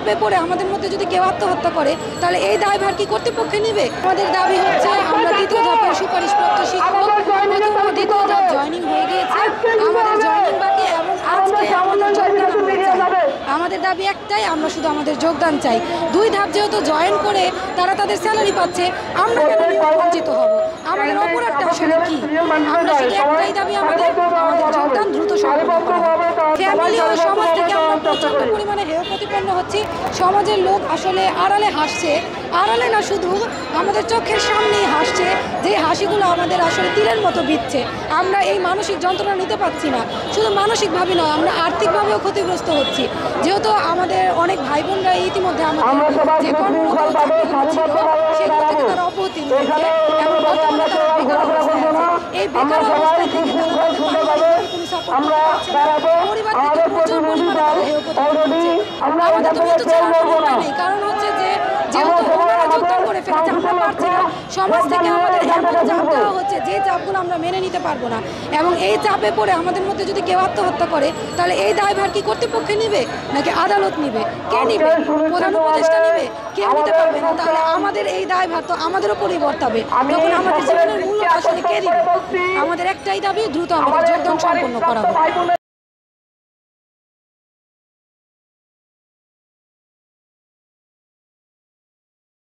চাপে পড়ে আমাদের মধ্যে যদি কেউ আত্মহত্যা করে তাহলে এই দায়ভার কি কর্তৃপক্ষে নেবে? আমাদের দাবি হচ্ছে আমরা দ্বিতীয় ধাপের সুপারিশপ্রাপ্ত শিক্ষক প্রথম ও দ্বিতীয় ধাপ জয়েনিং হয়ে গিয়েছে, আমাদের জয়েনিং বাকি এবং আজকে আমাদের যোগদান আমরা চাই। আমাদের দাবি একটাই, আমরা শুধু আমাদের যোগদান চাই। 2 ধাপ যেহেতু জয়েন করে তারা তাদের স্যালারি পাচ্ছে, আমরা কেন বঞ্চিত হব? আমাদের অপরাধটা আসলে কি? আমরা শুধু একটাই দাবি, আমাদের যোগদান দ্রুত সম্পন্ন করা। ফ্যামিলি ও সমাজ থেকে আমরা প্রচণ্ড পরিমাণে হেয় প্রতিপন্ন হচ্ছি। সমাজের লোক আসলে আড়ালে হাসছে, আড়ালে না শুধু আমাদের চোখের সামনেই হাসছে, যে হাসিগুলো আমাদের আসলে তীরের মতো বিচ্ছে। আমরা এই মানসিক যন্ত্রণা নিতে পারছি না, শুধু মানসিকভাবে নয়, আমরা আর্থিকভাবেও ক্ষতিগ্রস্ত হচ্ছি। যেহেতু আমাদের অনেক ভাই বোনরা ইতিমধ্যে আমাদের যে কর্মরত চাকরিগুলো ছিল সেগুলো থেকে তারা অব্যাহতি নিয়েছে এবং বর্তমানে তারা বেকার অবস্থায় আছে। এই বেকার অবস্থা থেকে তারা তাদের পারিবারিক কোনো সাপোর্ট পাচ্ছে না, পরিবার থেকে প্রচুর পরিমাণে তারা হেয় প্রতিপন্ন হচ্ছে। আমাদের তো কিন্তু চাওয়ার কোনো উপায় নেই, কারণ হচ্ছে যে যেহেতু ওনারা যোগদান করে ফেলেছে, আমরা পারছি না। সমাজ থেকে আমাদের এমন চাপ দেওয়া হচ্ছে যে চাপগুলো আমরা মেনে নিতে পারবো না, এবং এই চাপে পড়ে আমাদের মধ্যে যদি কেউ আত্মহত্যা করে তাহলে এই দায়ভার কি কর্তৃপক্ষে নিবে নাকি আদালত নিবে? কে নিবে? প্রধান উপদেষ্টা নিবে? কেউ নিতে পারবে না। তাহলে আমাদের এই দায়ভার তো আমাদের উপরেই বর্তাবে, তখন আমাদের জীবনের মূল্য আসলে কে দিবে? আমাদের একটাই দাবি, দ্রুত আমাদের যোগদান সম্পন্ন করা হোক।